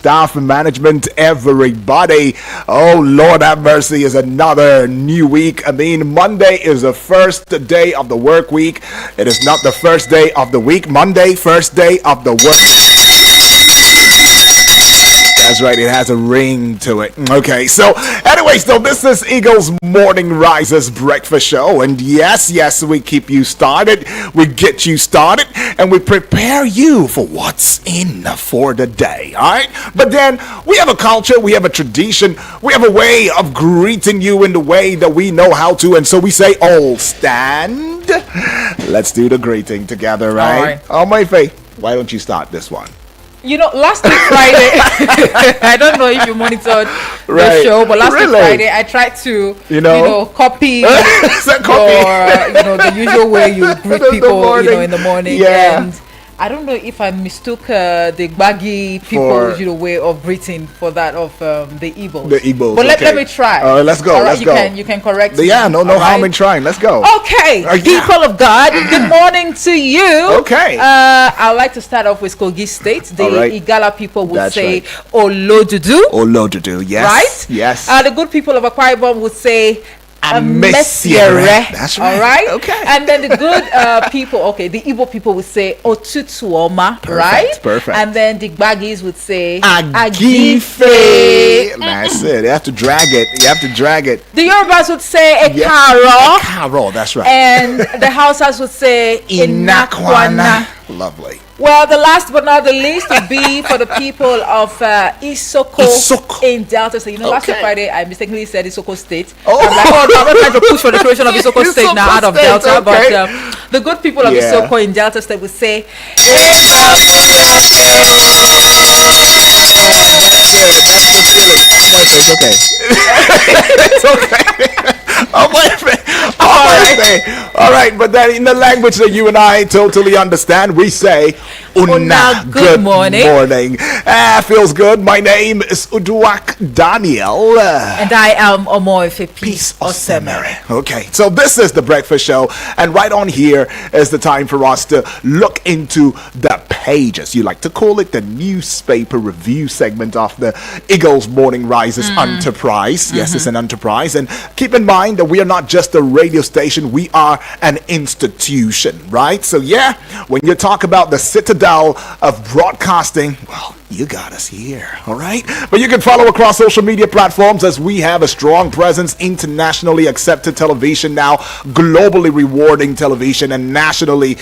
staff and management, everybody. Oh, Lord have mercy, is another new week. I mean, Monday is the first day of the work week. It is not the first day of the week. Monday, first day of the work. That's right, it has a ring to it. Okay, so anyways, though, this is Eagles Morning Risers Breakfast Show. And yes, we keep you started, we get you started, and we prepare you for what's in for the day, all right? But then we have a culture, we have a tradition, we have a way of greeting you in the way that we know how to. And so we say, all stand. Let's do the greeting together, right? Oh, my faith, why don't you start this one? You know, last week Friday, I don't know if you monitored the show, but last week Friday I tried to, copy your, the usual way you greet people, in the morning. Yeah. And I don't know if I mistook the baggy people's way of greeting for that of the Igbos. The Igbos. But let me try. All right, let's go. Let's go. You can correct me. Yeah, no harm in trying. Let's go. Okay, people of God, good morning to you. Okay. I'd like to start off with Kogi State. The Igala people would say Olodudu. Olodudu, yes. Right? Yes. The good people of Akwa Ibom would say Messiere. That's right. All right. Okay. And then the good people, the Igbo people would say Otutuoma, right? Perfect. And then the Gbagis would say Agife. That's it. You have to drag it. The Yorubas would say Ekaro. Ekaro, that's right. And the Hausas would say Inakwana. Lovely. Well, the last but not the least would be for the people of Isoko in Delta State. Last Friday I mistakenly said Isoko State. I'm not trying to push for the creation of Isoko State now out of Delta, but the good people of Isoko in Delta State would say It's okay. All right, but then in the language that you and I totally understand, we say Una, good morning. Feels good. My name is Uduak Daniel. And I am Omoife Peace Osemere. Okay, so this is the breakfast show, and right on here is the time for us to look into the pages. You like to call it the newspaper review segment of the Eagles Morning Risers Enterprise. Yes, it's an enterprise. And keep in mind that we are not just a radio station, we are an institution, right? So when you talk about the citadel of broadcasting, well, you got us here, all right? But you can follow across social media platforms as we have a strong presence, internationally accepted television now, globally rewarding television, and nationally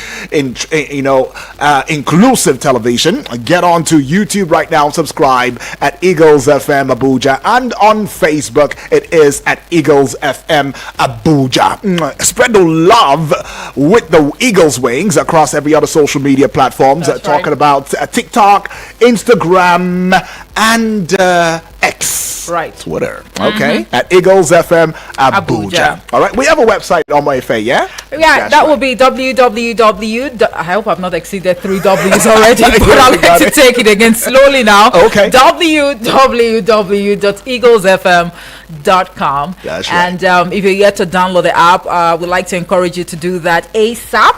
inclusive television. Get on to YouTube right now, subscribe at Eagles FM Abuja, and on Facebook it is at Eagles FM Abuja. Spread the love with the Eagles wings across every other social media platforms. Talking about TikTok, Instagram, and X, Twitter. Okay, at Eagles FM Abuja. All right, we have a website on my face. That will be www. I hope I've not exceeded 3 W's already, but I'm going to take it again slowly now. Okay. www.eaglesfm.com. That's right. And if you're yet to download the app, we'd like to encourage you to do that ASAP,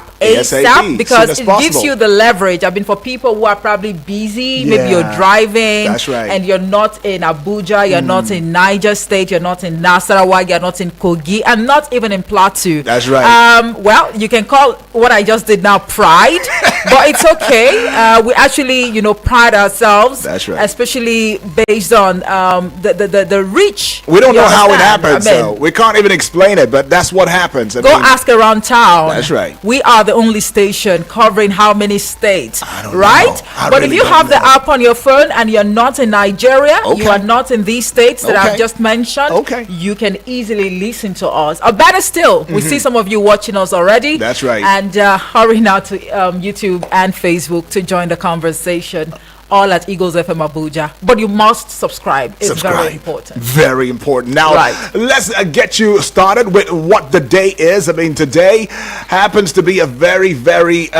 because it gives you the leverage. I mean, for people who are probably busy, maybe you're driving, that's right, and you're not in Abuja, you're not in Niger State, you're not in Nasarawa, you're not in Kogi, and not even in Plateau. That's right. Well, you can call what I just did now pride, but it's okay. We actually, pride ourselves. That's right. Especially based on the reach. We don't know how it happens, so we can't even explain it, but that's what happens. Ask around town. That's right. We are the only station covering how many states, I don't right? know. But if you have the app on your phone and you're not in Nigeria, you are not in these states that I've just mentioned, you can easily listen to us. Or better still, we see some of you watching us already. That's right. And hurry now to YouTube and Facebook to join the conversation. All at Eagles FM Abuja, but you must subscribe. It's very important. Very important. Now, let's get you started with what the day is. I mean, today happens to be a very, very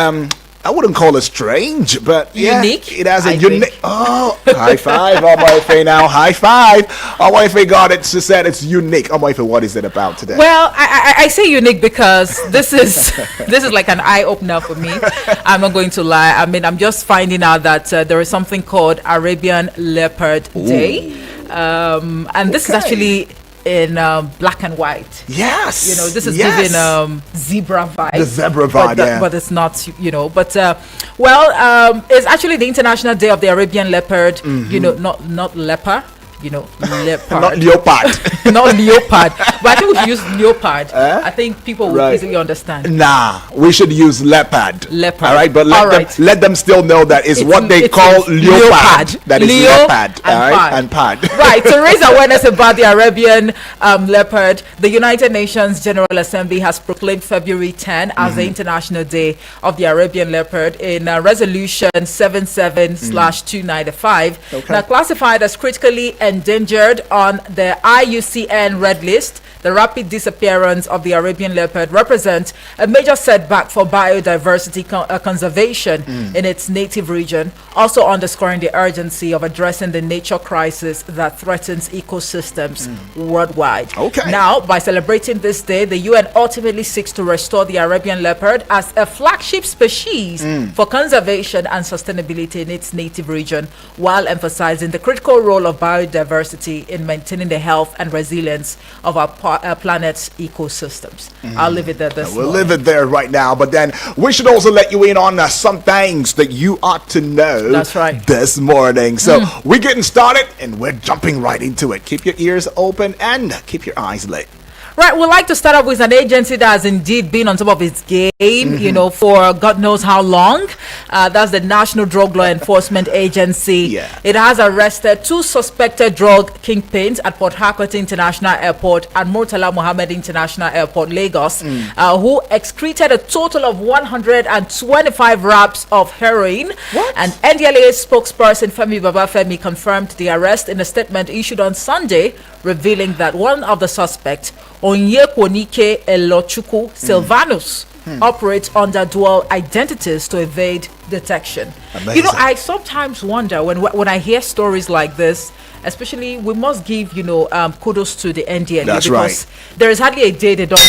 I wouldn't call it strange, but yeah, unique. It has a unique. Oh, high five, Omoife now. High five. Omoife got it. She said it's unique. Omoife, what is it about today? Well, I say unique because this is like an eye opener for me. I'm not going to lie. I mean, I'm just finding out that there is something called Arabian Leopard Day, and this is actually in black and white. Yes. This is giving zebra vibe. The zebra vibe, but it's not, But it's actually the International Day of the Arabian Leopard. Mm-hmm. Not leper. Leopard. Not leopard. Not leopard. But I think we should use leopard. I think people will easily understand. Nah, we should use leopard. Leopard. All right, but let them still know that it's what they call leopard. That is leopard. And pad. Right, to raise awareness about the Arabian leopard, the United Nations General Assembly has proclaimed February 10 as the International Day of the Arabian Leopard in Resolution 77/295. Now classified as critically endangered on the IUCN Red List. The rapid disappearance of the Arabian leopard represents a major setback for biodiversity conservation in its native region, also underscoring the urgency of addressing the nature crisis that threatens ecosystems worldwide. Now, by celebrating this day, the UN ultimately seeks to restore the Arabian leopard as a flagship species for conservation and sustainability in its native region, while emphasizing the critical role of biodiversity in maintaining the health and resilience of our planet's ecosystems. I'll leave it there We'll leave it there right now, but then we should also let you in on some things that you ought to know. That's right. This morning. So we're getting started and we're jumping right into it. Keep your ears open and keep your eyes lit. Right, we'd like to start off with an agency that has indeed been on top of its game, for God knows how long. That's the National Drug Law Enforcement Agency. Yeah. It has arrested 2 suspected drug kingpins at Port Harcourt International Airport and Murtala Mohammed International Airport, Lagos, who excreted a total of 125 wraps of heroin. What? And NDLA spokesperson Femi Babafemi confirmed the arrest in a statement issued on Sunday, revealing that one of the suspects, Onyekwanike Elochukwu Silvanus, operates under dual identities to evade detection. Amazing. I sometimes wonder when I hear stories like this, especially we must give kudos to the NDLA. That's because right. there is hardly a day they don't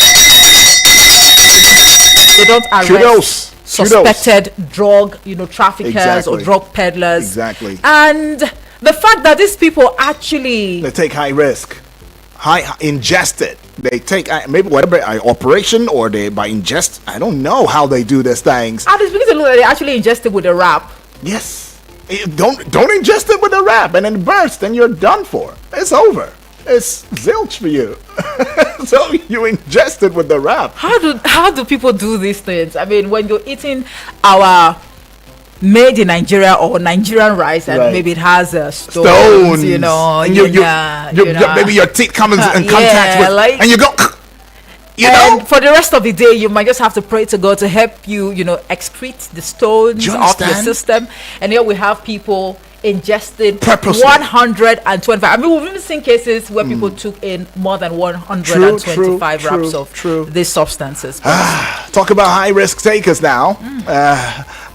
arrest Kudos. suspected drug traffickers or drug peddlers. Exactly. And the fact that these people actually they take high risk, ingest it. They take maybe whatever operation or they by ingest. I don't know how they do these things. At this beginning, they actually ingest it with a wrap. Yes, don't ingest it with a wrap and then burst, and you're done for. It's over. It's zilch for you. So you ingest it with the wrap. How do people do these things? I mean, when you're eating our made in Nigeria or Nigerian rice, and maybe it has stones, and maybe your teeth come in contact with, and you go, for the rest of the day, you might just have to pray to God to help you, excrete the stones off your system. And here we have people ingested 125. I mean, we've even seen cases where people took in more than 125 wraps of these substances. Talk about high risk takers now.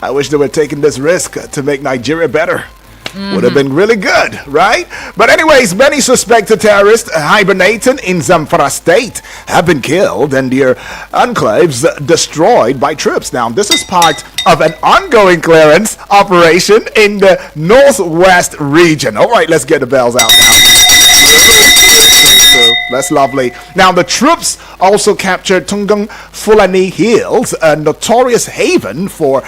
I wish they were taking this risk to make Nigeria better. Would have been really good, right? But anyways, many suspected terrorists hibernating in Zamfara state have been killed and their enclaves destroyed by troops. Now, this is part of an ongoing clearance operation in the northwest region. All right, let's get the bells out now. That's lovely. Now, the troops also captured Tungang Fulani Hills, a notorious haven for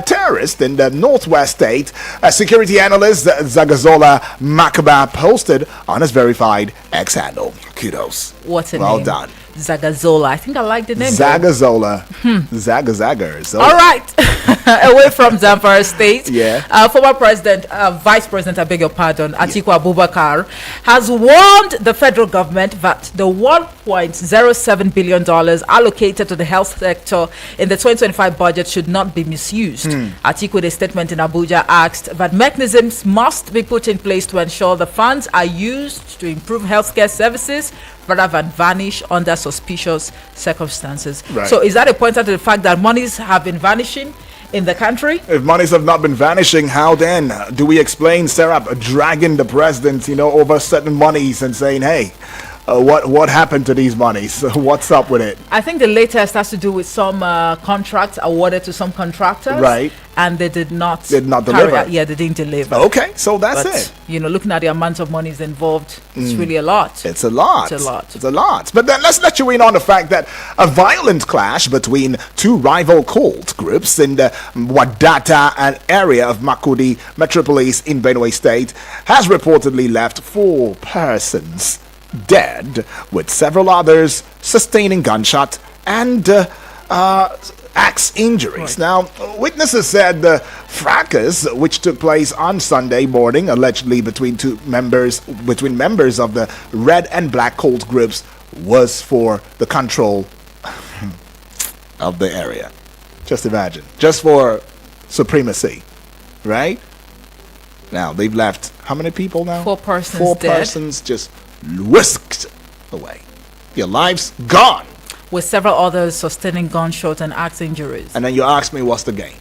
terrorists in the northwest state. Security analyst Zagazola Makaba posted on his verified X handle. Kudos. What a name. Well done. Zagazola. I think I like the name. Zagazola. Zagazagger. All right. Away from Zamfara State. Yeah. Former Vice President, I beg your pardon, Atiku Abubakar, has warned the federal government that the $1.07 billion allocated to the health sector in the 2025 budget should not be misused. Atiku, in a statement in Abuja, asked that mechanisms must be put in place to ensure the funds are used to improve healthcare services rather than vanish under suspicious circumstances. Right. So is that a pointer to the fact that monies have been vanishing in the country. If monies have not been vanishing, how then do we explain Serap dragging the president, over certain monies and saying, hey, what happened to these monies? What's up with it? I think the latest has to do with some contracts awarded to some contractors. Right. And they did not deliver. Yeah, they didn't deliver. Okay, so that's it. Looking at the amount of monies involved, it's really a lot. It's a lot. But then let's let you in on the fact that a violent clash between two rival cult groups in the Wadata area of Makurdi Metropolis in Benue State has reportedly left 4 persons dead, with several others sustaining gunshot and axe injuries. Right. Now, witnesses said the fracas, which took place on Sunday morning, allegedly between members of the red and black cult groups, was for the control of the area. Just imagine, just for supremacy, right? Now they've left how many people now? 4 persons. 4 persons just whisked away. Your lives gone. With several others sustaining gunshot and axe injuries. And then you ask me, what's the game?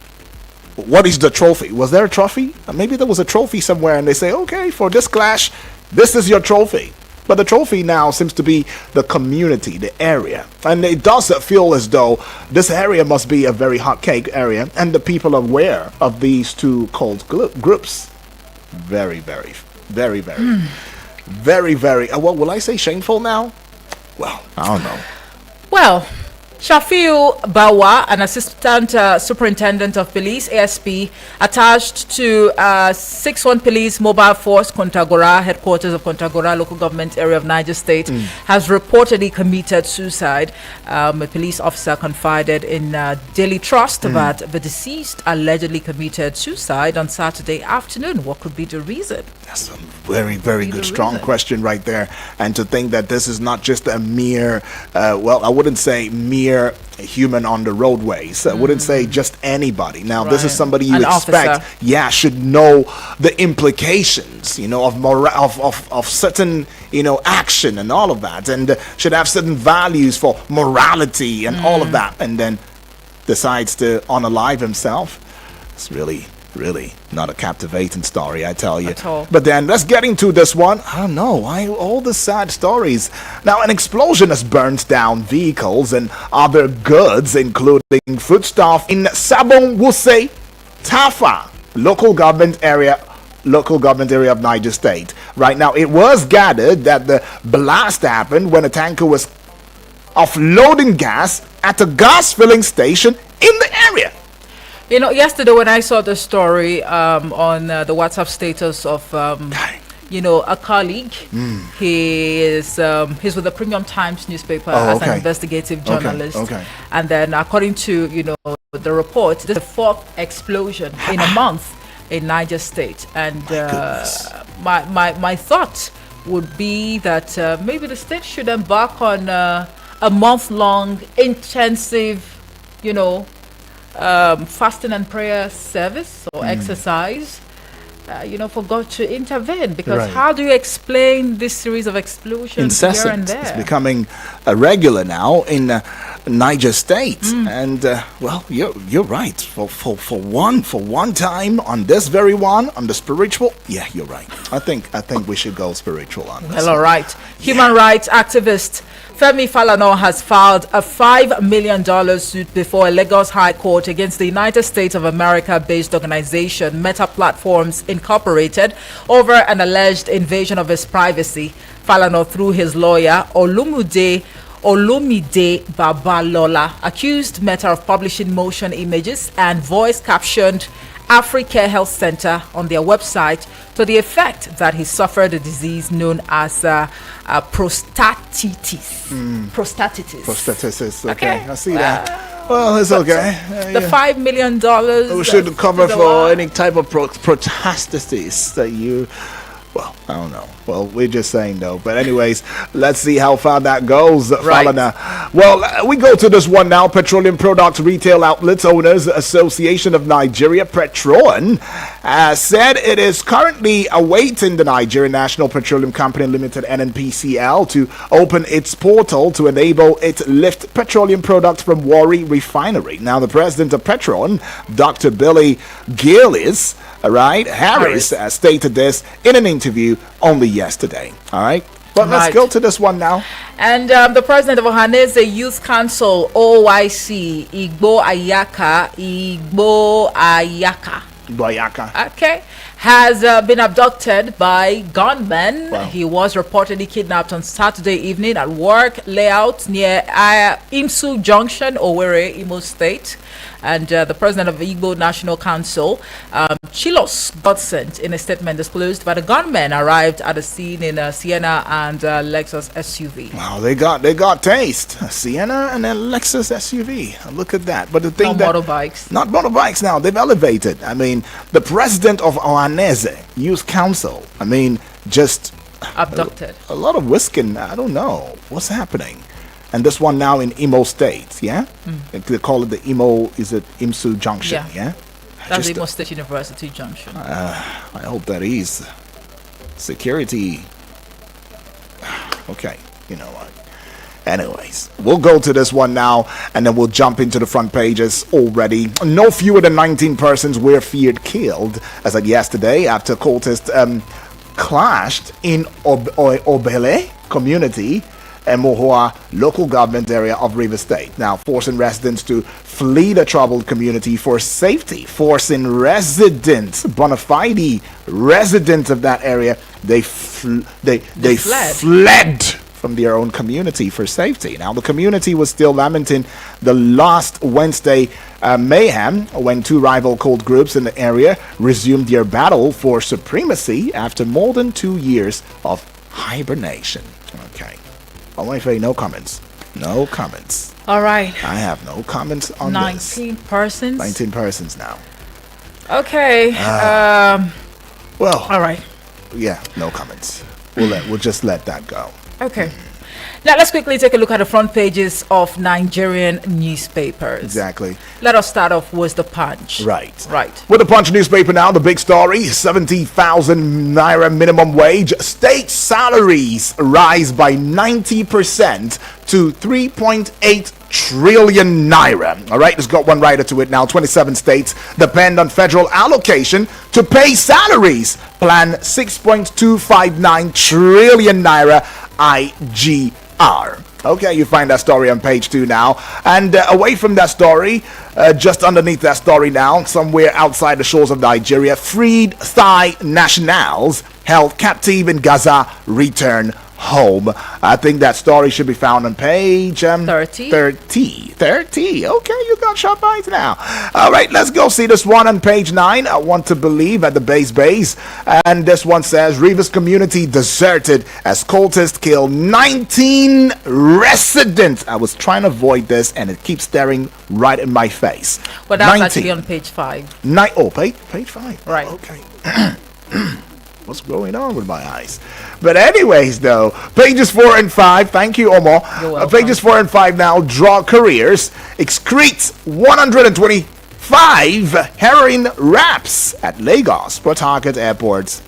What is the trophy? Was there a trophy? Maybe there was a trophy somewhere and they say, okay, for this clash, this is your trophy. But the trophy now seems to be the community, the area. And it does feel as though this area must be a very hot cake area, and the people are aware of these two cult groups. Very, very, very, very, very, very, what will I say, shameful now? Well, I don't know. Well, Shafiu Bawa, an assistant superintendent of police, ASP, attached to 6-1 Police Mobile Force, Kontagora, headquarters of Kontagora, local government area of Niger State, has reportedly committed suicide. A police officer confided in Daily Trust that the deceased allegedly committed suicide on Saturday afternoon. What could be the reason? That's a very, very good, strong question right there. And to think that this is not just a mere, I wouldn't say mere human on the roadways. I wouldn't say just anybody. Now, this is somebody you expect, should know the implications, of certain, action and all of that, and should have certain values for morality and all of that, and then decides to unalive himself. It's really not a captivating story, I tell you. At all. But then let's get into this one. I don't know why all the sad stories. Now, an explosion has burnt down vehicles and other goods, including foodstuff, in Sabon Wuse, Tafa, local government area of Niger State. Right now, it was gathered that the blast happened when a tanker was offloading gas at a gas filling station in the area. Yesterday when I saw the story on the WhatsApp status of a colleague, he's with the Premium Times newspaper as an investigative journalist. Okay. And then according to the report, this is the 4th explosion in a month in Niger State. And my thought would be that maybe the state should embark on a month-long intensive, fasting and prayer service or exercise, for God to intervene, because how do you explain this series of explosions here and there? It's becoming a regular now in Niger State, and you're right. For one time on this very one, on the spiritual, you're right. I think we should go spiritual on this. Well, all right. Human rights activist Femi Falana has filed a $5 million suit before a Lagos High Court against the United States of America-based organization Meta Platforms Incorporated over an alleged invasion of his privacy. Falana, through his lawyer Olumide Babalola, accused Meta of publishing motion images and voice-captioned Africare Health Center on their website to the effect that he suffered a disease known as prostatitis. Prostatitis. Okay, I see that. Well, it's okay. The $5 million we should cover for any type of prostasis that you Well, I don't know. Well, we're just saying though. But anyways, let's see how far that goes, right. Falana. Well, we go to this one now. Petroleum Products Retail Outlets Owners Association of Nigeria, Petron, said it is currently awaiting the Nigerian National Petroleum Company Limited, NNPCL, to open its portal to enable it to lift petroleum products from Warri Refinery. Now, the president of Petron, Dr. Billy Gillis, Harris stated this in an interview only yesterday. All right. But let's go to this one now. And the president of Ohanaeze Youth Council, OYC, Igbo Ayaka. Okay. Has been abducted by gunmen. Wow. He was reportedly kidnapped on Saturday evening at work layout near Imsu Junction, Owerri, Imo State. And the president of the Igbo National Council, Chilos Godson, in a statement disclosed by the gunmen, arrived at the scene in a Sienna and Lexus SUV. Wow, they got taste. A Sienna and a Lexus SUV. Look at that. But the thing not motorbikes. Not motorbikes now. They've elevated. I mean, the president of Ohanaeze Youth Council, just abducted. A lot of whisking. I don't know what's happening. And this one now in Imo State, yeah? They call it the Imo, is it Imsu Junction, yeah? That's the Imo State University Junction. I hope that is. Security. Okay, you know what? Anyways, we'll go to this one now, and then we'll jump into the front pages already. No fewer than 19 persons were feared killed, as of yesterday, after cultists clashed in Obele community, Mohua local government area of Rivers State. Now, forcing residents to flee the troubled community for safety. Forcing residents, bona fide residents of that area, they fled from their own community for safety. Now, the community was still lamenting the last Wednesday mayhem when two rival cult groups in the area resumed their battle for supremacy after more than 2 years of hibernation. Okay. No comments. No comments. All right. I have no comments on 19 persons. 19 persons now. Okay. Well. All right. Yeah, no comments. We'll just let that go. Okay. Now let's quickly take a look at the front pages of Nigerian newspapers. Exactly. Let us start off with the Punch. Right. With the Punch newspaper now, the big story: 70,000 naira minimum wage. State salaries rise by 90% to 3.8 trillion naira. All right, it's got one rider to it now. 27 states depend on federal allocation to pay salaries. Plan 6.259 trillion naira IGR. Okay, you find that story on page 2 now. And away from that story, just underneath that story now, somewhere outside the shores of Nigeria, freed Thai nationals held captive in Gaza return home. I think that story should be found on page 30. 30. Okay, you got sharp eyes now. All right, let's go see this one on page 9. I want to believe at the base. And this one says, Rivers community deserted as cultists kill 19 residents. I was trying to avoid this, and it keeps staring right in my face. Well, that's 19. Actually on page 5. Page 5. Right. Okay. What's going on with my eyes? But anyways, though, pages 4 and 5. Thank you, Omo. You're welcome. Pages 4 and 5 now draw careers. Excretes 125 heroin wraps at Lagos Port Harcourt airports.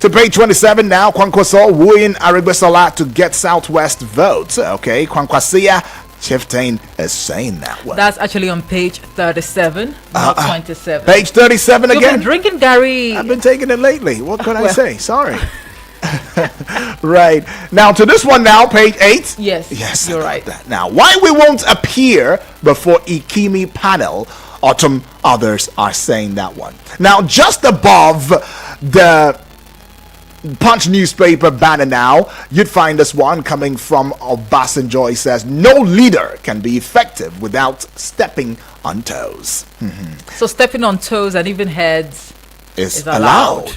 To page 27 now, Kwankwaso wooing Arigbesola to get Southwest votes. Okay, Kwankwasia Chieftain is saying that one. That's actually on page 37, not 27. Page 37 again? You've been drinking Gary. I've been taking it lately. What can I say? Sorry. Right. Now to this one now, page 8. Yes, you're right. That. Now, why we won't appear before Ikimi panel, Autumn, others are saying that one. Now, just above the Punch newspaper banner now, you'd find this one coming from Obasanjo. He says, no leader can be effective without stepping on toes. So stepping on toes and even heads is allowed.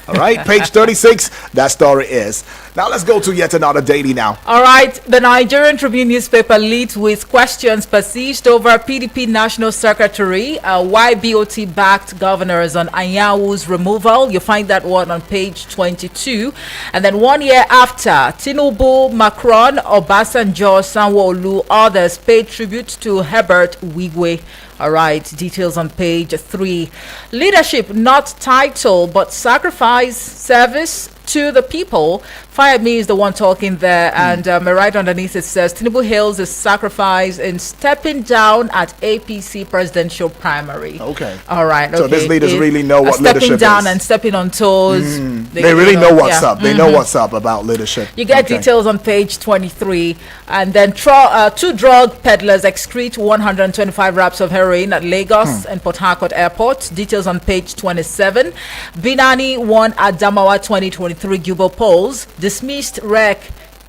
All right, page 36, that story is. Now let's go to yet another daily now. All right, the Nigerian Tribune newspaper leads with questions persist over PDP National Secretary, why BOT-backed governors on Anyawu's removal. You'll find that one on page 22. And then 1 year after, Tinubu, Macron, Obasanjo, Sanwo-Olu, others paid tribute to Herbert Wigwe. All right, details on page 3. Leadership not title but sacrifice, service to the people. Fayemi is the one talking there, and right underneath it says Tinubu hails his sacrifice in stepping down at APC presidential primary. Okay. All right. Okay. So these leaders really know what leadership is. Stepping down and stepping on toes. They really know what's up. They know what's up about leadership. You get details on page 23. And then 2 drug peddlers excrete 125 wraps of heroin at Lagos and Port Harcourt Airport. Details on page 27. Binani won Adamawa 2023 Gubo polls. Dismissed REC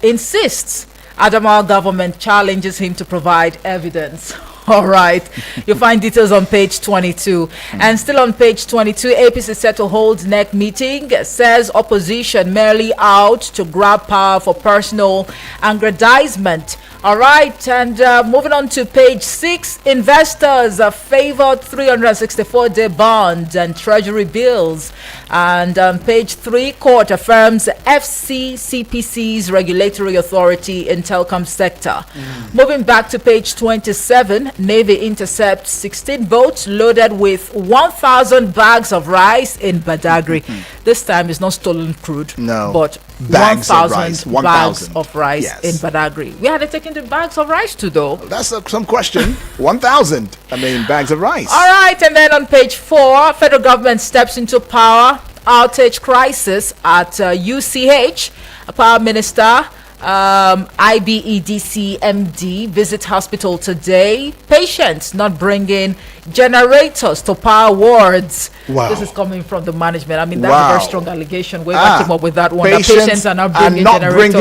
insists Adamawa government challenges him to provide evidence. All right. You'll find details on page 22. And still on page 22, APC set to hold NEC meeting. Says opposition merely out to grab power for personal aggrandizement. All right. And moving on to page 6, investors favored 364-day bonds and treasury bills. And on page 3, court affirms FCCPC's regulatory authority in telecom sector. Moving back to page 27, Navy intercepts 16 boats loaded with 1,000 bags of rice in Badagry. This time it's not stolen crude, but 1,000 bags of rice yes. in Badagry. Where are they taking the bags of rice to, though? That's some question. 1,000, bags of rice. All right, and then on page 4, federal government steps into power outage crisis at UCH. A power minister, IBEDC MD, visit hospital today. Patients not bringing generators to power wards. Wow. This is coming from the management. That's a very strong allegation. We came up with that one. Patients are not bringing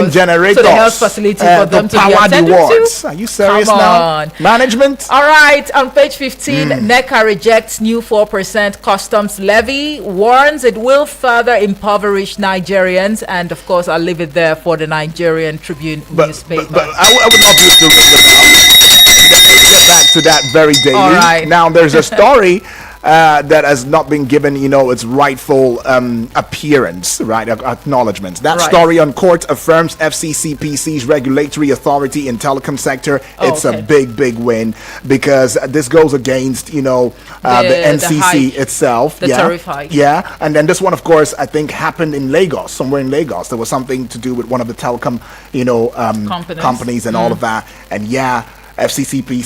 generators to the health facility for them to be attended to. Are you serious now? Management? All right. On page 15, NECA rejects new 4% customs levy, warns it will further impoverish Nigerians. And of course, I'll leave it there for the Nigerian Tribune newspaper. But I would love you to read it out. Get back to that very daily. All right. Now, there's a story that has not been given, its rightful appearance, right? Acknowledgement. That story on court affirms FCCPC's regulatory authority in telecom sector. It's a big win because this goes against, the NCC itself. The tariff hike. Yeah. And then this one, of course, I think happened in Lagos, somewhere in Lagos. There was something to do with one of the telecom, companies and all of that. And FCCPC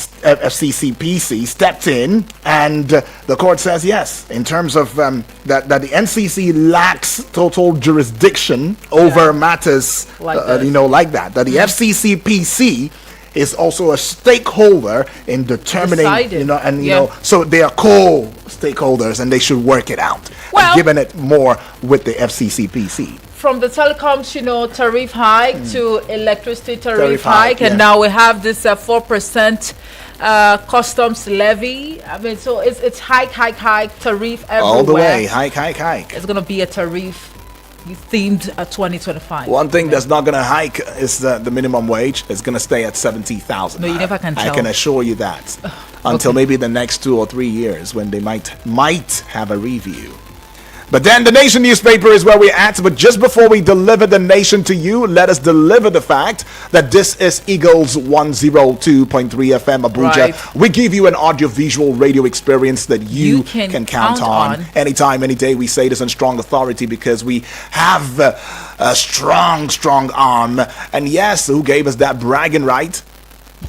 stepped in, and the court says yes, in terms of that the NCC lacks total jurisdiction over matters like that. That the FCCPC is also a stakeholder in determining, so they are co-stakeholders and they should work it out. Well, given it more with the FCCPC. From the telecoms, tariff hike to electricity tariff hike, and now we have this 4% customs levy. So it's hike, tariff everywhere. All the way, hike. It's going to be a tariff themed 2025. One thing that's not going to hike is the minimum wage. It's going to stay at 70,000. No, you never can tell. I can assure you that until maybe the next 2 or 3 years when they might have a review. But then the Nation newspaper is where we're at. But just before we deliver the Nation to you, let us deliver the fact that this is Eagles 102.3 FM Abuja. Right. We give you an audio-visual radio experience that you can count on. Anytime, any day. We say this on strong authority because we have a strong arm. And yes, who gave us that bragging right?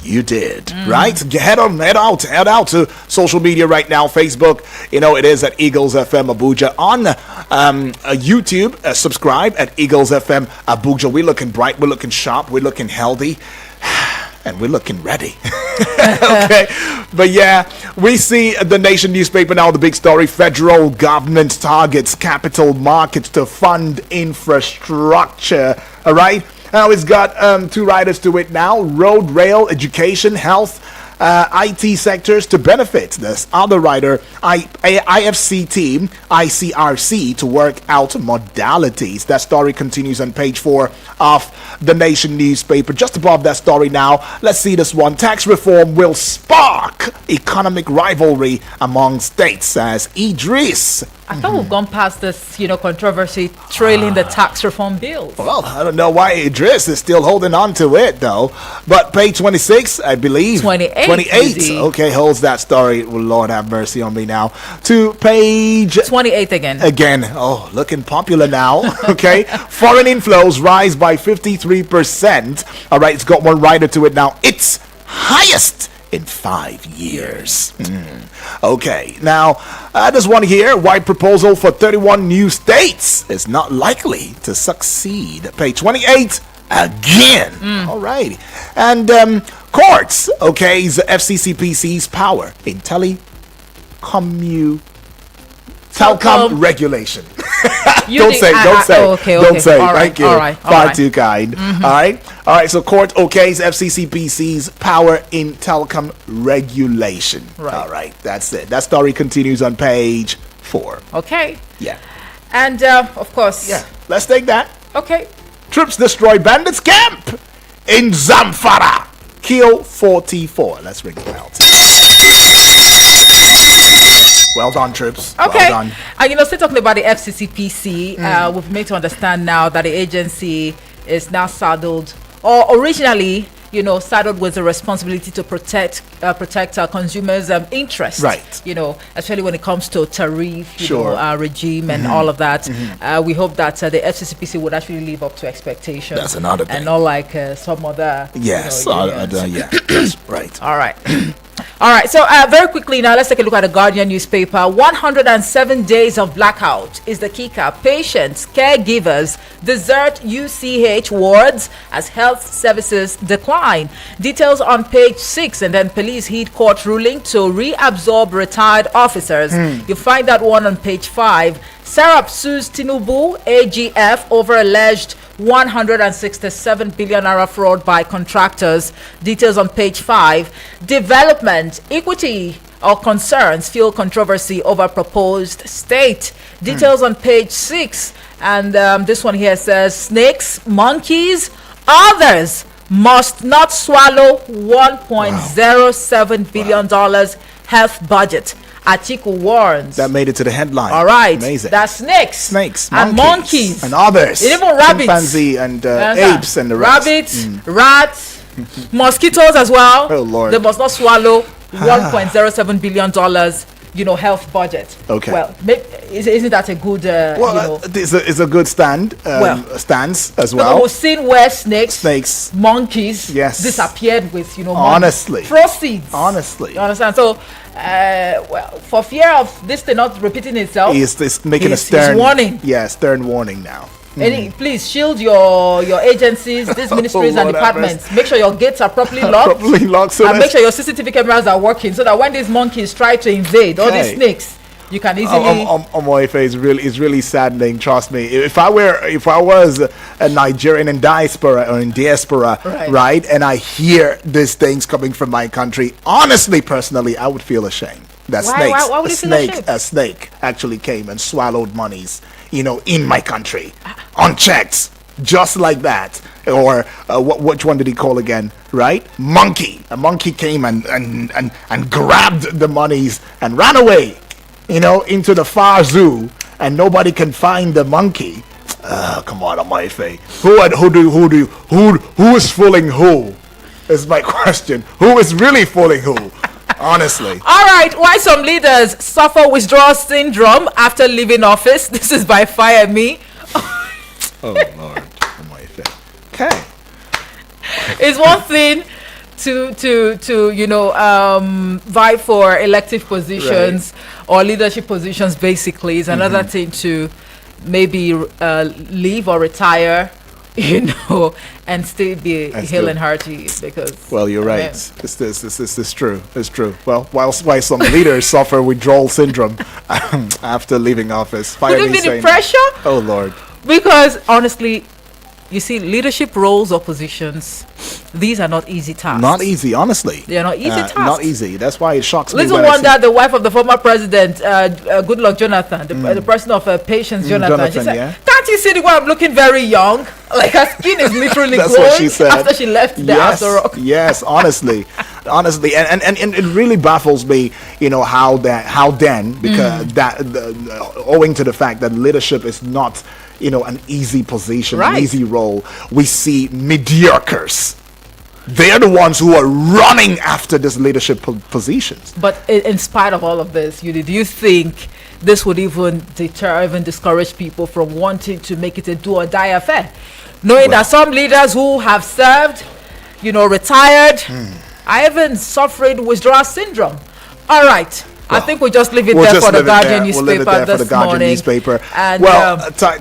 You did, right? Head out to social media right now. Facebook, it is at Eagles FM Abuja. On YouTube, subscribe at Eagles FM Abuja. We're looking bright, we're looking sharp, we're looking healthy, and we're looking ready. Okay, but yeah, we see the Nation newspaper now. The big story: federal government targets capital markets to fund infrastructure. All right. Now it's got 2 riders to it now: road, rail, education, health, IT sectors to benefit. This other writer, IFC team, ICRC, to work out modalities. That story continues on page 4 of the Nation newspaper. Just above that story now, let's see this one. Tax reform will spark economic rivalry among states, says Idris. I thought we've gone past this, controversy trailing the tax reform bills. Well, I don't know why Idris is still holding on to it, though. But page 26, I believe. 28. Okay, holds that story. Well, Lord have mercy on me now. To page 28 again. Oh, looking popular now. Okay. Foreign inflows rise by 53%. All right, it's got one writer to it now. It's highest in 5 years. Okay, now there's one here. White proposal for 31 new states is not likely to succeed. Page 28 again. All right, and courts okays the FCCPC's power in telecom regulation. Don't say. Okay. Don't say. All right, Thank you. all right. Far too kind. All right. So court okays FCCPC's power in telecom regulation. Right. All right. That's it. That story continues on page 4. Okay. Yeah. And of course. Yeah. Let's take that. Okay. Troops destroy bandits camp in Zamfara. Kill 44. Let's ring the bell. Well done, troops. Okay. Well done. And still talking about the FCCPC, we've made to understand now that the agency is now saddled, or originally, saddled with the responsibility to protect our consumers' interests. Right. Especially when it comes to tariff, regime and all of that. We hope that the FCCPC would actually live up to expectations. That's another thing. And not like some other. Yes. Right. All right. All right, so very quickly now, let's take a look at the Guardian newspaper. 107 days of blackout is the kicker. Patients, caregivers desert UCH wards as health services decline. Details on page 6, and then police heed court ruling to reabsorb retired officers. You find that one on page 5. Serap sues Tinubu AGF over alleged 167 billion naira fraud by contractors. Details on page 5. Development, equity or concerns fuel controversy over proposed state. Details on page 6. And this one here says snakes, monkeys, others must not swallow $1.07 billion health budget. Atiku warns. That made it to the headline. All right. Amazing. That's snakes. And monkeys. And others. And even rabbits. Chimpanzee and apes and the rest. Rabbits, rats, mosquitoes as well. Oh, Lord. They must not swallow $1.07 billion, health budget. Okay. Well, isn't that a good, it's a good stance as well. We've seen where snakes, monkeys, disappeared with, honestly, proceeds. Honestly. You understand? So, for fear of this thing not repeating itself, he's making a stern warning. Yeah, stern warning now. Please shield your agencies, these ministries and departments. Make sure your gates are properly locked. And make sure your CCTV cameras are working so that when these monkeys try to invade, all these snakes, you can easily. It's really saddening. Trust me. If I was a Nigerian in diaspora, right, and I hear these things coming from my country, honestly, personally, I would feel ashamed. That why would you feel ashamed? A snake actually came and swallowed monies, in my country, unchecked, just like that. Or which one did he call again? Right, monkey. A monkey came and grabbed the monies and ran away. Into the far zoo, and nobody can find the monkey. Come on, Amaife. Who is fooling who? Is my question. Who is really fooling who? Honestly. All right. Why some leaders suffer withdrawal syndrome after leaving office? This is by Fire Me. Oh Lord, Amaife. Okay. It's one thing to vie for elective positions or leadership positions. Basically, is another thing to maybe leave or retire, and still be hale and hearty. Because you're right. This is true. It's true. Well, why some leaders suffer withdrawal syndrome after leaving office? Could it be the pressure? Oh Lord. Because honestly, You see, leadership roles or positions, these are not easy tasks. Not easy, honestly. They are not easy tasks. Not easy. That's why it shocks me. Little wonder the wife of the former president, Goodluck Jonathan, the person of Patience Jonathan, she said, can't you see the way I'm looking very young? Like her skin is literally That's glowing what she said. after she left the After Rock. Yes, honestly. Honestly, and it really baffles me, how then, because owing to the fact that leadership is not, an easy position, an easy role, we see mediocres. They're the ones who are running after this leadership positions. But in spite of all of this, do you think this would even discourage people from wanting to make it a do or die affair? Knowing that some leaders who have served, retired, are even suffering withdrawal syndrome. All right. I think we'll just leave it there for the Guardian newspaper this morning. And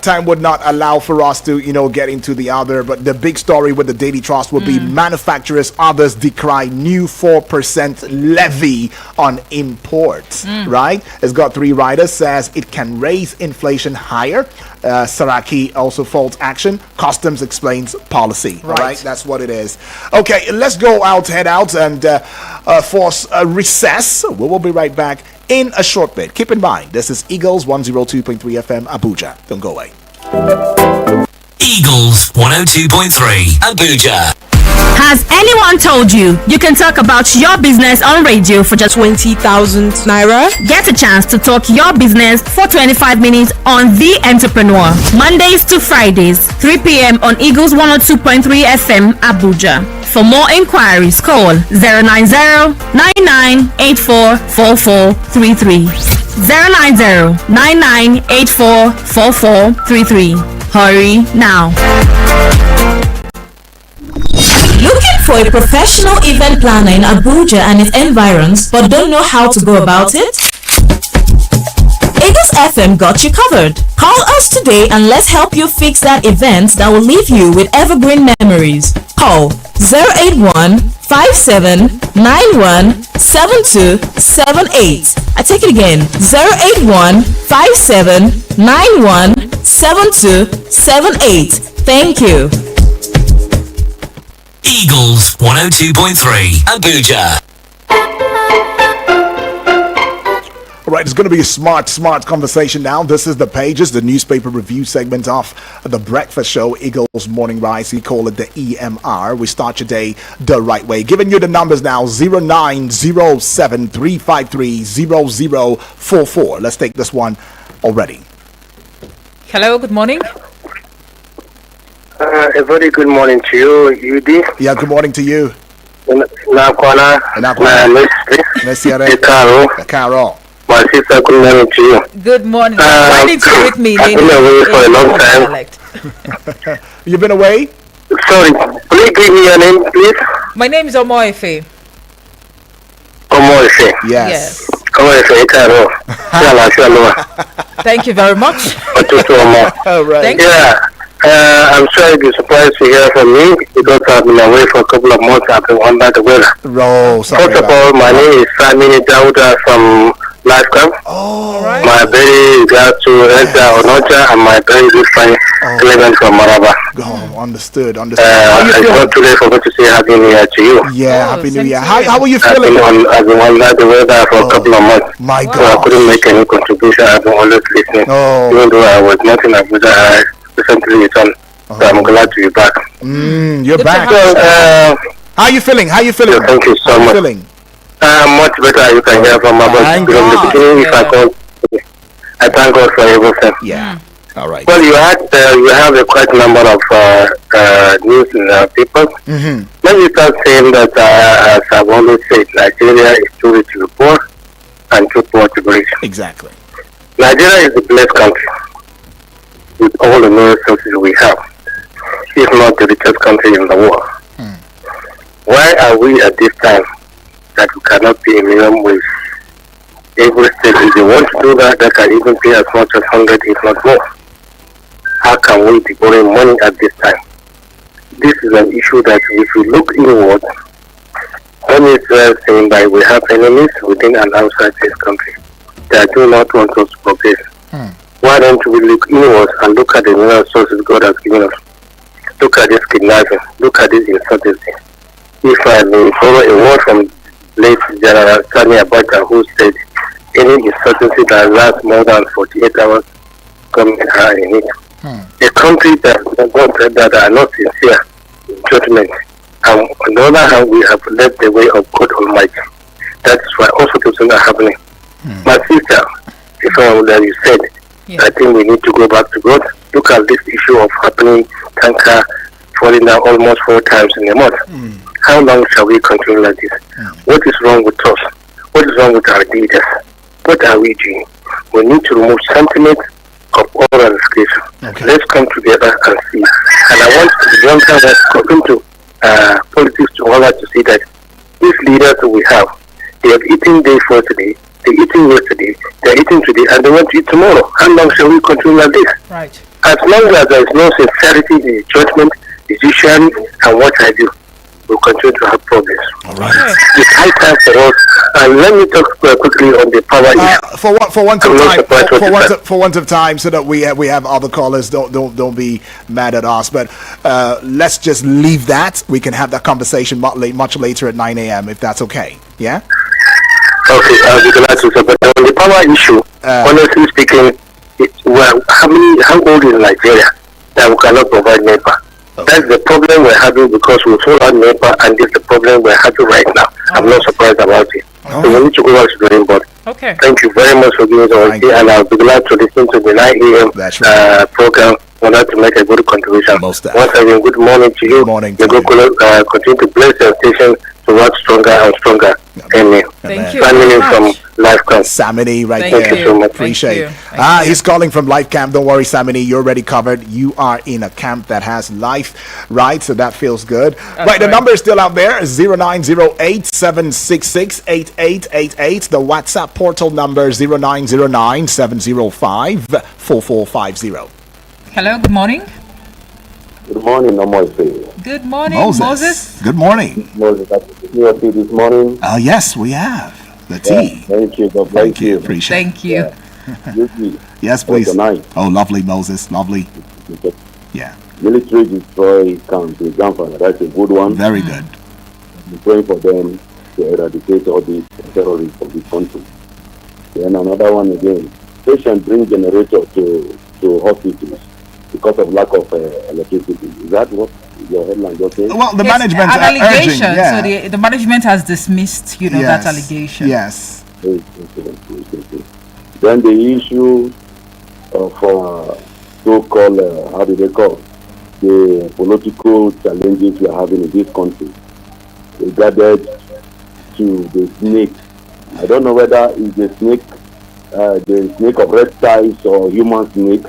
time would not allow for us to, get into the other, but the big story with the Daily Trust would be manufacturers, others decry new 4% levy on imports, right? It's got 3 riders, says it can raise inflation higher. Saraki also faults action. Customs explains policy. Right. All right, that's what it is. Okay, let's go head out and force a recess. We will be right back in a short bit. Keep in mind, this is Eagles 102.3 FM Abuja. Don't go away. Eagles 102.3 Abuja. Has anyone told you you can talk about your business on radio for just 20,000 naira? Get a chance to talk your business for 25 minutes on The Entrepreneur. Mondays to Fridays, 3 p.m. on Eagles 102.3 FM Abuja. For more inquiries, call 090-9984-4433. 090-9984-4433. Hurry now. Looking for a professional event planner in Abuja and its environs, but don't know how to go about it? Eagles FM got you covered. Call us today and let's help you fix that event that will leave you with evergreen memories. Call 081-5791-7278. I take it again, 081-5791-7278. Thank you. Eagles 102.3 Abuja. All right, it's going to be a smart conversation now. This is The Pages, the newspaper review segment of The Breakfast Show, Eagles Morning Rise. We call it the EMR. We start your day the right way. Giving you the numbers now, 0907-353-0044. Let's take this one already. Hello, good morning. A very good morning to you, UD. Yeah, good morning to you. Nakwana. Carol. My sister, good morning to you. Good morning. Why did you with me? I've been away for a long time. You've been away? Sorry, please give me your name, please. My name is Omoefe. Omoefe? Yes. Omoefe, Carol. Thank you very much. All right. Thank you. Yeah. I'm sure you'll be surprised to hear from me because I've been away for a couple of months. I've been under the weather. First of all, my name is Samini Dauda from Lifecam. Oh, right. My very glad to enter Onoja and my very good friend Clement from Maraba. Oh, understood. It's not too late for me to say Happy New Year to you. Yeah, Happy New Year. How are you feeling? I've been under the weather for a couple of months. My God. So I couldn't make any contribution. I've been always listening. Even though I was not in Abuja, I recently returned. So I'm glad to be back. You're back. So, how are you feeling? Thank you so much. Much better. You can hear from my voice. From the beginning, I thank God for everything. Yeah. All right. Well, you have a quite number of news in the papers. Let me start saying that, as I've always said, Nigeria is too rich to be poor and too poor to be rich. Exactly. Nigeria is a blessed country with all the resources we have, if not the richest country in the world. Why are we at this time that we cannot pay a minimum wage? Every state, if they want to do that, they can even pay as much as 100, if not more. How can we be borrowing money at this time? This is an issue that if we look inward, when it's saying that we have enemies within and outside this country that do not want us to progress. Why don't we look inwards and look at the mineral resources God has given us? Look at this kidnapping. Look at this insurgency. If I may follow a word from late General Sani Abacha, who said, any insurgency that lasts more than 48 hours, government are in it. A country that are not sincere in judgment. And on the other hand, we have left the way of God Almighty. That is why also things are happening. My sister, that you said, I think we need to go back to God. Look at this issue of happening tanker falling down almost 4 times in a month. How long shall we continue like this? What is wrong with us? What is wrong with our leaders? What are we doing? We need to remove sentiment of all ramifications. Let's come together and see. And I want the young time that's come to politics to order to see that these leaders that we have, they have eaten day for today, they're eating yesterday, they're eating today, and they want to eat tomorrow. How long shall we continue like this? Right. As long as there is no sincerity in the judgment, the judiciary, and what I do, we'll continue to have problems. All right. It's high time for us. And let me talk quickly on the power issue. For want of time, so that we have other callers. Don't be mad at us. But let's just leave that. We can have that conversation much later at 9 a.m. if that's okay. Yeah. Okay. I'll be glad to. But on the power issue, honestly speaking, how old is Nigeria that we cannot provide NEPA? That's the problem we're having, because we sold out NEPA, and this is the problem we're having right now. I'm not surprised about it. So we need to go back to the board. Okay. Thank you very much for giving us our idea, and I'll be glad to listen to the 9 a.m. Program in order to make a good contribution. Once again, good morning to you. Good morning. May God continue to bless your station to work stronger and stronger. Amen. Thank you. From Life Camp. Samini, right Thank there. you so much. Appreciate it. Thank you. He's calling from Life Camp. Don't worry, Samini, you're already covered. You are in a camp that has life, right? So that feels good. Right, the number is still out there, 0908-766-8888. The WhatsApp portal number, 0909-705-4450. Hello, good morning. Good morning, Omoife. Good morning, Moses. Good morning. Moses, have you seen tea this morning? Yes, we have. The tea. Thank you. God bless Thank you. Appreciate Thank you. Yes, please. Oh, lovely, Moses. Lovely. Yeah. Military destroy camp in Zamfara. That's a good one. Very good. We're praying for them to eradicate all these terrorists from this country. Then another one again. Patient bring generator to hospitals because of lack of electricity. Is that what your headline just said? Well, the management an allegation. Urging, yeah. So the management has dismissed, that allegation. Yes. Then the issue of so-called, how do they call the political challenges we are having in this country regarded to the snake. I don't know whether it's the snake of reptiles or human snake,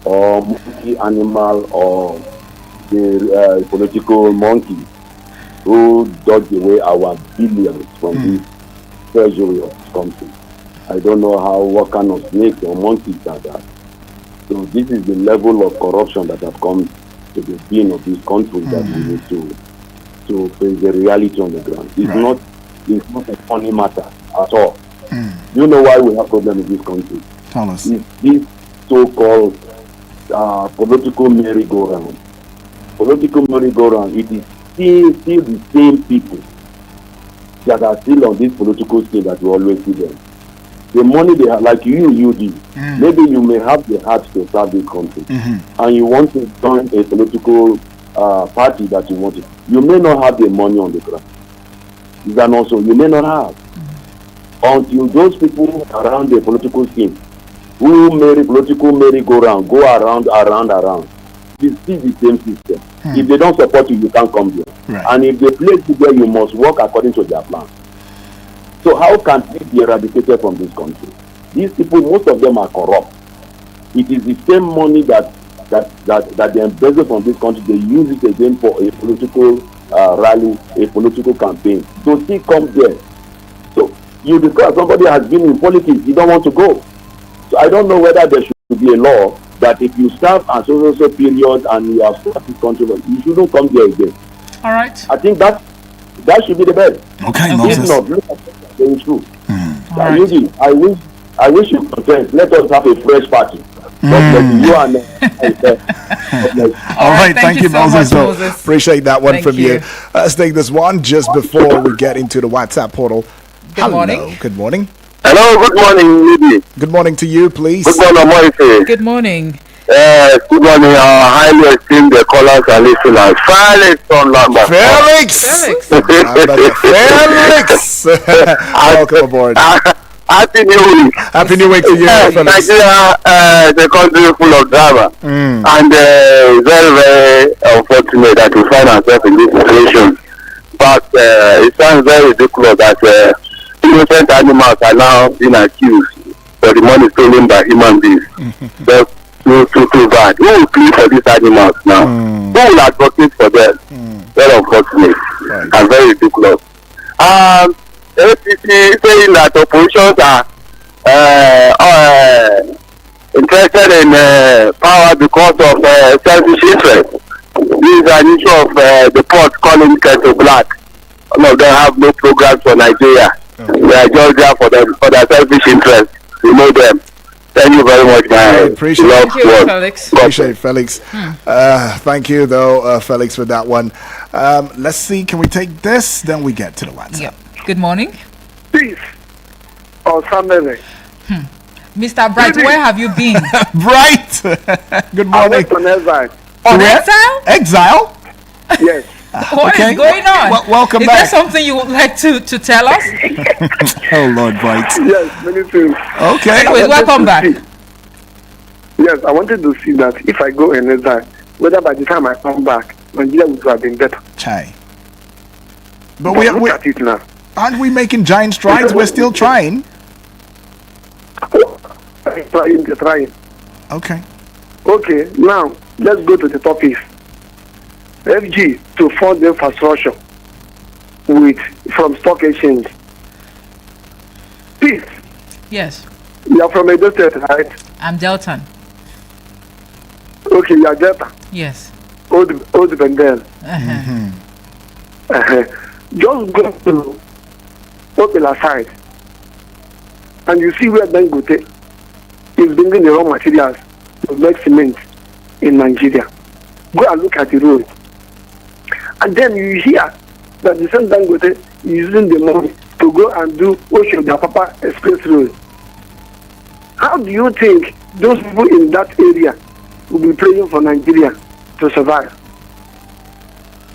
or monkey animal, or the political monkey who dodged away our billions from this treasury of this country. I don't know what kind of snakes or monkeys are that. So this is the level of corruption that has come to the being of this country that we need to face the reality on the ground. It's not a funny matter at all. You know why we have problems in this country? Tell us. It's this so-called political merry-go-round. Political merry-go-round, it is still the same people that are still on this political scene that we always see them. The money they have, like you do, maybe you may have the heart to serve this country, and you want to join a political party that you want to. You may not have the money on the ground. Is that also? You may not have. Until those people around the political scene who political merry-go-round, go around. It's still the same system. If they don't support you, you can't come there. Right. And if they place you there, you must work according to their plan. So how can it be eradicated from this country? These people, most of them are corrupt. It is the same money that they embezzle from this country. They use it again for a political rally, a political campaign. So still come there. So you discover somebody has been in politics, you don't want to go. So I don't know whether there should be a law that if you serve a so period and you have served this country, you shouldn't come there again. All right. I think that should be the best. Okay, Moses. If not, look at saying true. I wish you content. Let us have a fresh party. You and all right, thank you, Moses. Appreciate that one from you. Let's take this one just before we get into the WhatsApp portal. Good morning. Good morning. Hello, good morning, Lady. Good morning to you, please. Good morning, Moise. Good morning. Good morning, highly esteemed the callers and listeners. Felix from Lamba. Felix! Welcome aboard. Happy New Week. Happy New Week to you, Felix. Nigeria, the country full of drama. And very, very unfortunate that we find ourselves in this situation. But it sounds very ridiculous that innocent animals are now being accused for the money stolen by human beings. That's too bad. Who will plead for these animals now? Who will advocate for them? Very unfortunate and very ridiculous. APC saying that oppositions are interested in power because of selfish interest. This is an issue of the port calling Kettle Black. All of them have no programs for Nigeria. They are just there for their selfish interest. We know them. Thank you very much, man. Thank you, Felix. Appreciate it, Felix. Thank you, though, Felix, for that one. Let's see. Can we take this? Then we get to the WhatsApp. Yep. Good morning. Peace. On Sunday. Mr. Bright, where have you been? Bright. Good morning. I went on exile. On exile? Exile? Yes. What is going on? Welcome back. Is there something you would like to tell us? Oh, Lord, Bright. Yes, many things. Okay. Anyways, welcome back. Yes, I wanted to see that if I go in exile, whether by the time I come back, Nigeria would have been better. Chai. But look at it now. Aren't we making giant strides? We're still trying. Trying. Okay. Okay, now let's go to the topics. FG to fund the infrastructure from stock exchange. Peace. Yes. You are from Edo State, right? I'm Delta. Okay, you are Delta. Yes. Old Bendel. Just go to Opela side and you see where Dangote is bringing the raw materials to make cement in Nigeria. Go and look at the road. And then you hear that the same Dangote is using the money to go and do Ocean Papa Express Road. How do you think those people in that area will be praying for Nigeria to survive?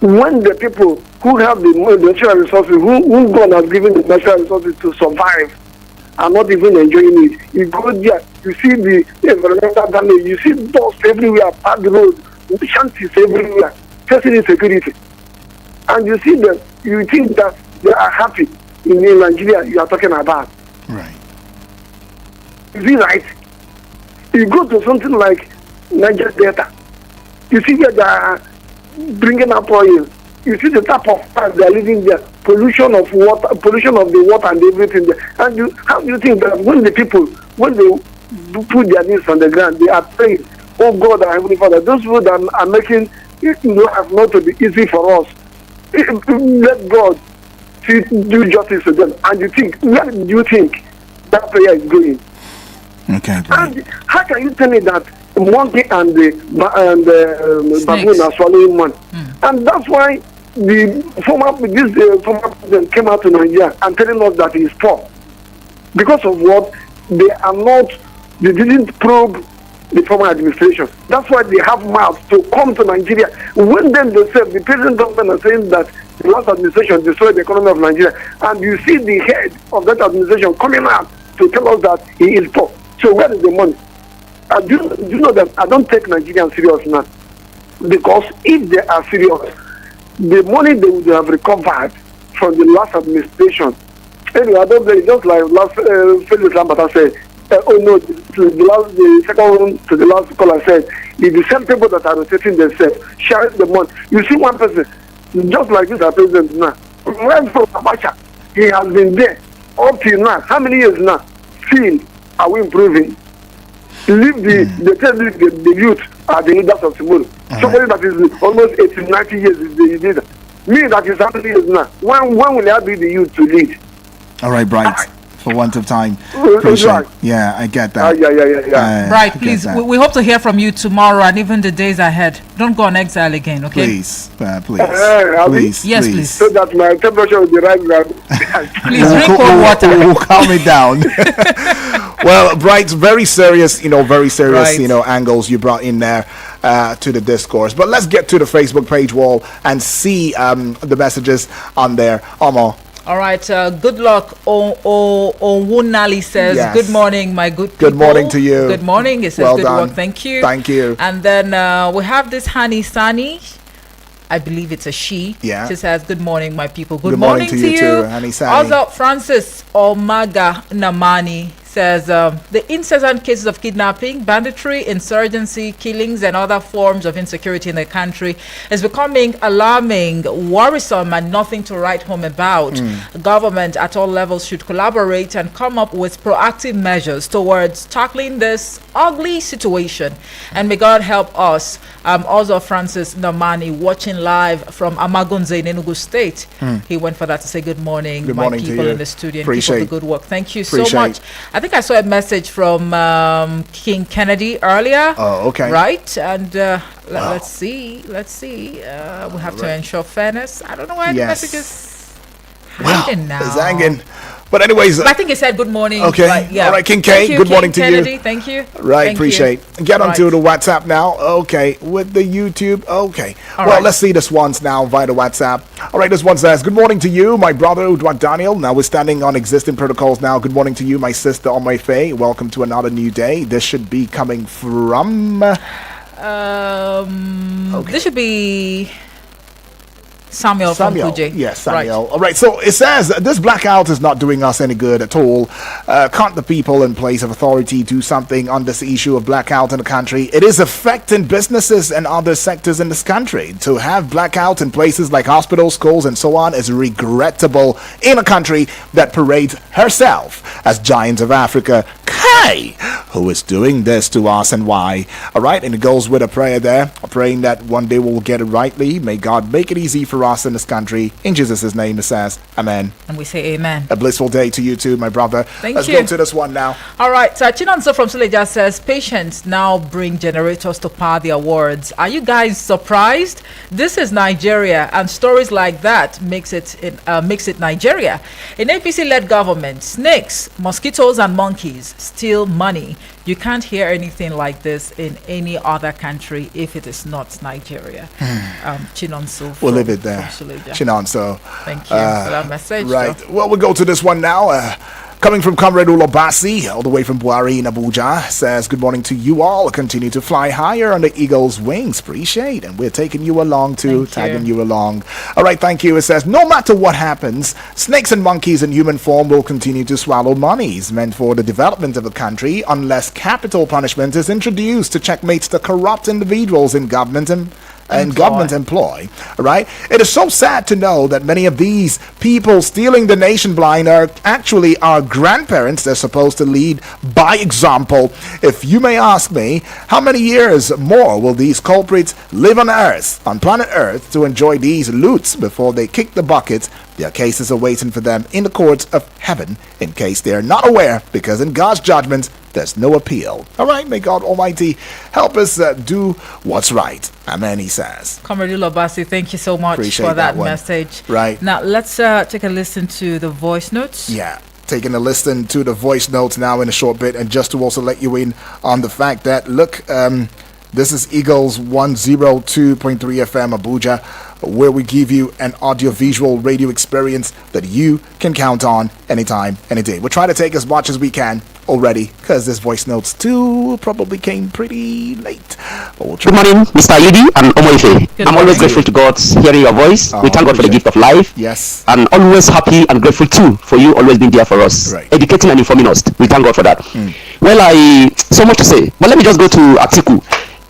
When the people who have the natural resources, who God has given the natural resources to survive, are not even enjoying it. You go there, you see the environmental damage, you see dust everywhere, bad roads, shanties everywhere, facing insecurity. And you see them, you think that they are happy in Nigeria you are talking about. Right. Is it right? You go to something like Niger Delta, you see where they are bringing up oil, you see the type of plant they are living there, pollution of water, pollution of the water and everything there. And how do you think that when the people, when they put their knees on the ground, they are praying, oh God, our Heavenly Father, those people that are making life not to be easy for us, let God do justice to them. And you think, where do you think that prayer is going? Okay. And how can you tell me that monkey and the baboon are swallowing one? And that's why the former president came out to Nigeria and telling us that he is poor. Because of what? They didn't probe the former administration. That's why they have mouths to come to Nigeria. When then they said, the present government is saying that the last administration destroyed the economy of Nigeria, and you see the head of that administration coming out to tell us that he is poor. So where is the money? Do you know that I don't take Nigerians serious now? Because if they are serious, the money they would have recovered from the last administration. Anyway, I don't blame, just like last Felix Lambata said, the second one to the last caller said, if the same people that are rotating themselves, sharing the money. You see one person, just like this, our president now, right from Abacha, he has been there up till now. How many years now? Still, are we improving? Leave the youth are the leaders of tomorrow. Somebody that is almost 80, 90 years is the leader. Me that is how many years now? When will I be the youth to lead? All right, Bright. for want of time. Appreciate. Yeah, I get that. Yeah. Right, please. We hope to hear from you tomorrow and even the days ahead. Don't go on exile again, okay? Please. Please. Yes, please. So that my temperature will be right now. Please drink cold water. We'll calm it down. Well, Bright, very serious, right. Angles you brought in there to the discourse. But let's get to the Facebook page wall and see the messages on there. Omo. All right, good luck. Owunali says, yes. Good morning, my good people. Good morning to you. Good morning. It says, well good done. Work. Thank you. Thank you. And then we have this Hani Sani. I believe it's a she. Yeah. She says, good morning, my people. Good morning to you too, Hani Sani. Also, Francis Omaga Namani says the incessant cases of kidnapping, banditry, insurgency, killings, and other forms of insecurity in the country is becoming alarming, worrisome, and nothing to write home about. The government at all levels should collaborate and come up with proactive measures towards tackling this ugly situation. And may God help us. Also, Francis Namani, watching live from Amagunze in Enugu State. He went for that to say good morning, good my morning people in the studio, and keep up the good work. Thank you so much. I think I saw a message from King Kennedy earlier. Oh, okay. Right, and let's see. We have to ensure fairness. I don't know why the message is hanging now. It's hanging. But anyways, I think he said good morning. Okay. Right, yeah. All right, King K. Good morning to Kennedy, you. Thank you. Right, appreciate. Get onto the WhatsApp now. Okay, with the YouTube. Okay. Let's see this ones now via the WhatsApp. All right, this one says, good morning to you, my brother Udwak Daniel. Now we're standing on existing protocols now. Good morning to you, my sister Omai Faye. Welcome to another new day. This should be coming from... This should be... Samuel from Kuje. Yes, Samuel. Right. All right, so it says this blackout is not doing us any good at all. Can't the people in place of authority do something on this issue of blackout in the country? It is affecting businesses and other sectors in this country. To have blackout in places like hospitals, schools, and so on is regrettable in a country that parades herself as giants of Africa. Hey, who is doing this to us and why? All right, and it goes with a prayer there, praying that one day we'll get it rightly. May God make it easy for us in this country. In Jesus' name it says, amen. And we say amen. A blissful day to you too, my brother. Let's go to this one now. All right, Chinonso from Suleja says, patients now bring generators to power their wards. Are you guys surprised? This is Nigeria, and stories like that makes it Nigeria. In APC-led government, snakes, mosquitoes, and monkeys steal money. You can't hear anything like this in any other country if it is not Nigeria. Chinonso. We'll leave it there. Chinonso. Thank you for that message. Right. Though. Well, we'll go to this one now. Coming from Comrade Ulobasi, all the way from Buari in Abuja, says, good morning to you all. Continue to fly higher on the eagle's wings. Appreciate. And we're taking you along too, tagging you along. All right, thank you. It says, no matter what happens, snakes and monkeys in human form will continue to swallow monies meant for the development of the country unless capital punishment is introduced to checkmate the corrupt individuals in government and government employ. Right? It is so sad to know that many of these people stealing the nation blind are actually our grandparents. They're supposed to lead by example. If you may ask me, how many years more will these culprits live on Earth, on planet Earth, to enjoy these loots before they kick the bucket? Their cases are waiting for them in the courts of heaven in case they are not aware, because in God's judgment there's no appeal. All right, may God Almighty help us do what's right. Amen, he says. Comrade Ulobasi, thank you so much for that message. Right. Now, let's take a listen to the voice notes. Yeah, taking a listen to the voice notes now in a short bit, and just to also let you in on the fact that, look, this is Eagles 102.3 FM Abuja, where we give you an audio-visual radio experience that you can count on anytime, any day. We'll try to take as much as we can already, because this voice notes too probably came pretty late. But we'll good morning, Mr. Yudi and Omoife. I'm always grateful to God hearing your voice. We thank God for the gift of life. Yes. And always happy and grateful too for you always being there for us, educating and informing us. We thank God for that. Well, I so much to say, but let me just go to Atiku.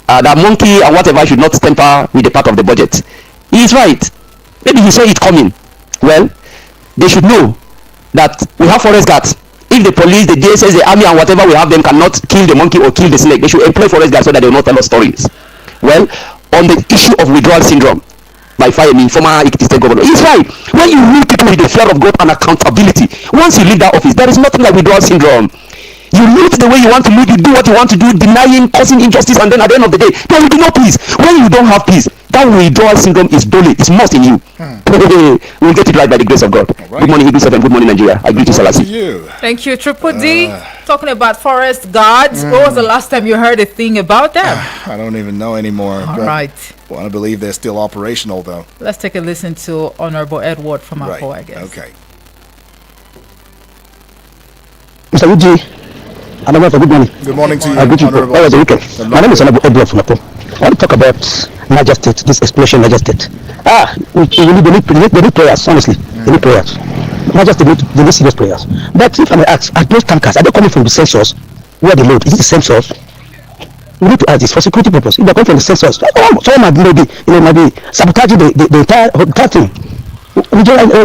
That monkey and whatever should not temper with the part of the budget. He is right. Maybe he saw it coming. Well, they should know that we have forest guards. If the police, the DSS, the army and whatever we have them cannot kill the monkey or kill the snake, they should employ forest guards so that they will not tell us stories. Well, on the issue of withdrawal syndrome, by Fayemi, former Ekiti State Governor. He's right. When you rule people with the fear of God and accountability, once you leave that office, there is nothing like withdrawal syndrome. You live the way you want to live, you do what you want to do, denying, causing injustice, and then at the end of the day, there will be no peace. When you don't have peace, that withdrawal syndrome is dully, it's must in you. We'll get it right by the grace of God. Right. Good morning, Eagle 7. Good morning, Nigeria. I greet you, Salasi. Thank you, Triple D. Talking about forest guards, when was the last time you heard a thing about them? I don't even know anymore. All right. I want to believe they're still operational, though. Let's take a listen to Honorable Edward from Apple, I guess. Okay. Mr. Uji, good morning. Good morning to you, Honorable. How was the weekend? My name is Honorable Edward from Apple. I want to talk about Niger State, this explosion in Niger State. They need prayers, honestly. They need prayers. Niger State, they need serious prayers. But if I may ask, are those tankers, are they coming from the sensors where they load? Is it the sensors? We need to ask this for security purpose. If they're coming from the sensors, someone might be sabotaging the entire thing.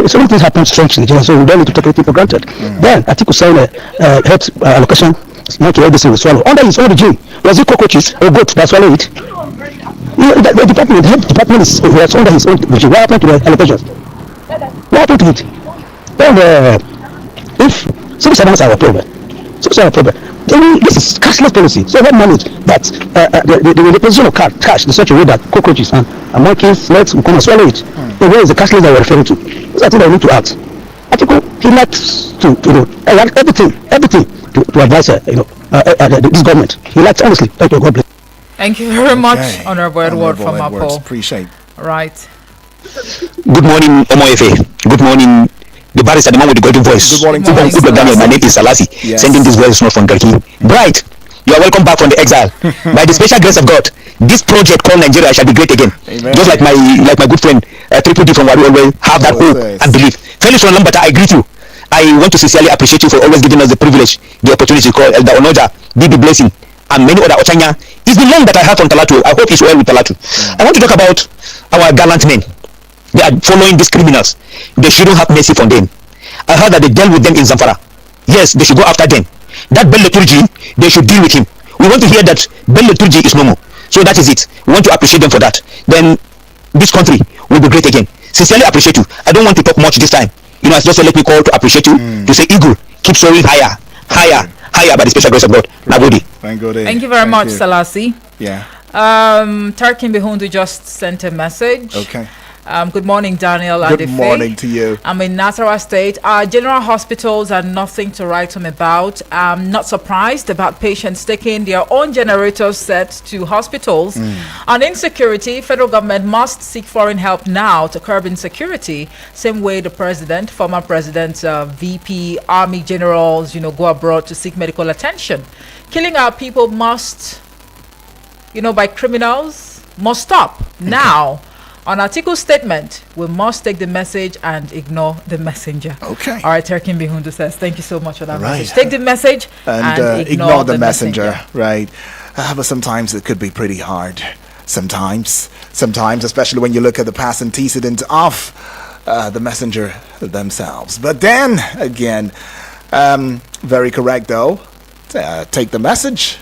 So many things happen strangely, so we don't need to take anything for granted. Then, Atiku signed health allocation, not to everything we swallow. Under his own regime, was it cockroaches or goats that swallow it? The health department is under his own regime. What happened to the allocations? What happened to it? Then, if civil servants are a problem, this is cashless policy. So what manage that the position of cash in such a way that cockroaches and monkeys, snakes will come and swallow it. The way is the cashless that we're referring to. Those are things that we need to act. Atiku, he likes to everything to advise this government. He likes, honestly. Thank you. God bless. Thank you very much, Honorable Edward from Apple. Appreciate. Right. Good morning, Omoefe. Good morning, the barrister, the man with the golden voice. Good morning, Daniel. My name is Salasi. Yes. Sending this voice note from Turkey. Bright, you are welcome back from the exile. By the special grace of God, this project called Nigeria shall be great again. Amen. Just like my good friend Triple D from Wari always have that hope and belief. Felix from Lambata, I greet you. I want to sincerely appreciate you for always giving us the privilege, the opportunity to call Elder Onoja, BB Blessing, and many other Ochanya. It's the long that I have from Talatu. I hope it's well with Talatu. I want to talk about our gallant men. They are following these criminals. They shouldn't have mercy for them. I heard that they dealt with them in Zamfara. Yes, they should go after them. That Bello Turji, they should deal with him. We want to hear that Bello Turji is no more. So that is it. We want to appreciate them for that. Then this country will be great again. Sincerely appreciate you. I don't want to talk much this time. It's just let me call to appreciate you, to say Eagle, keep soaring higher by the special grace of God. Nagodi. Thank you very much, Salasi. Yeah. Tarkin Behundu just sent a message. Okay. Good morning, Daniel. Good morning to you. I'm in Nasarawa State. Our general hospitals are nothing to write home about. I'm not surprised about patients taking their own generators set to hospitals. On insecurity, federal government must seek foreign help now to curb insecurity. Same way the president, former president, VP, army generals, go abroad to seek medical attention. Killing our people must, by criminals, must stop now. On Atiku's statement, we must take the message and ignore the messenger. Okay. All right, Terkin Bihundu says, thank you so much for that message. Take the message and ignore the messenger. Right. But sometimes it could be pretty hard. Sometimes, especially when you look at the past antecedent of the messenger themselves. But then, again, very correct though. Take the message.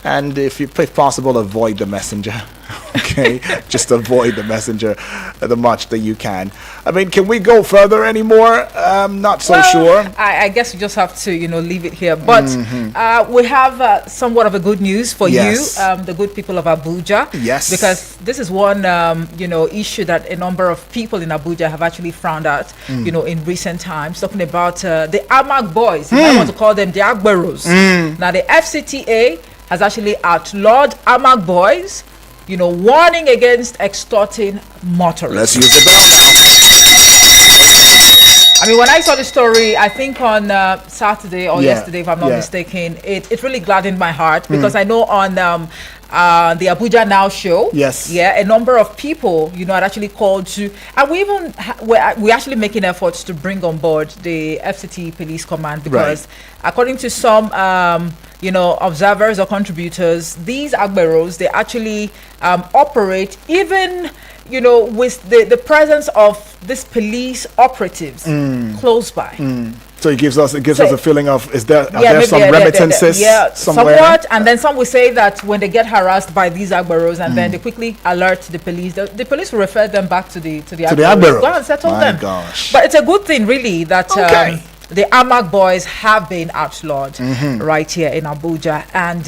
And if possible, avoid the messenger. Okay, just avoid the messenger the much that you can. I mean, can we go further anymore? Not so sure. I guess we just have to, leave it here. But we have somewhat of a good news for you, the good people of Abuja. Yes. Because this is one, issue that a number of people in Abuja have actually found out, in recent times. Talking about the AMAG boys. I want to call them the Agberos. Now, the FCTA has actually outlawed AMAG boys, warning against extorting motorists. Let's use the bell. I mean, when I saw the story, I think on Saturday or yesterday, if I'm not mistaken, it really gladdened my heart because I know on the Abuja Now show, a number of people, had actually called to, and we're actually making efforts to bring on board the FCT Police Command because according to some observers or contributors, these agberos, they actually operate even, with the presence of these police operatives close by. So it gives us a feeling of, are there some remittances somewhere? Somewhat, and then some will say that when they get harassed by these agberos, and then they quickly alert the police, the police will refer them back to the agberos. Go and settle them. Gosh. But it's a good thing, really, that the Amak boys have been outlawed right here in Abuja, and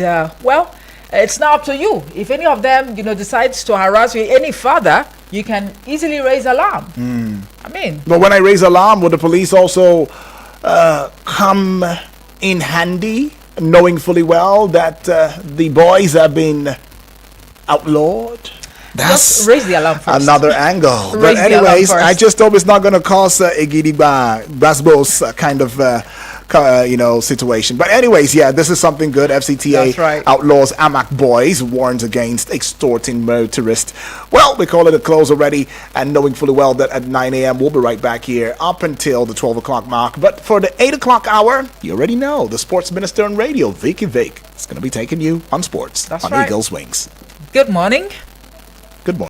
it's now up to you. If any of them, decides to harass you any further, you can easily raise alarm. But when I raise alarm, would the police also come in handy, knowing fully well that the boys have been outlawed? Just raise the alarm first. Another angle. But anyways, I just hope it's not going to cause a Gidigba Basbos kind of situation. But anyways, this is something good. FCTA outlaws Amak boys, warns against extorting motorists. Well, we call it a close already, and knowing fully well that at 9 a.m. we'll be right back here up until the 12 o'clock mark. But for the 8 o'clock hour, you already know, the sports minister on radio, Vicky Vic, is going to be taking you on sports on Eagles Wings. Good morning.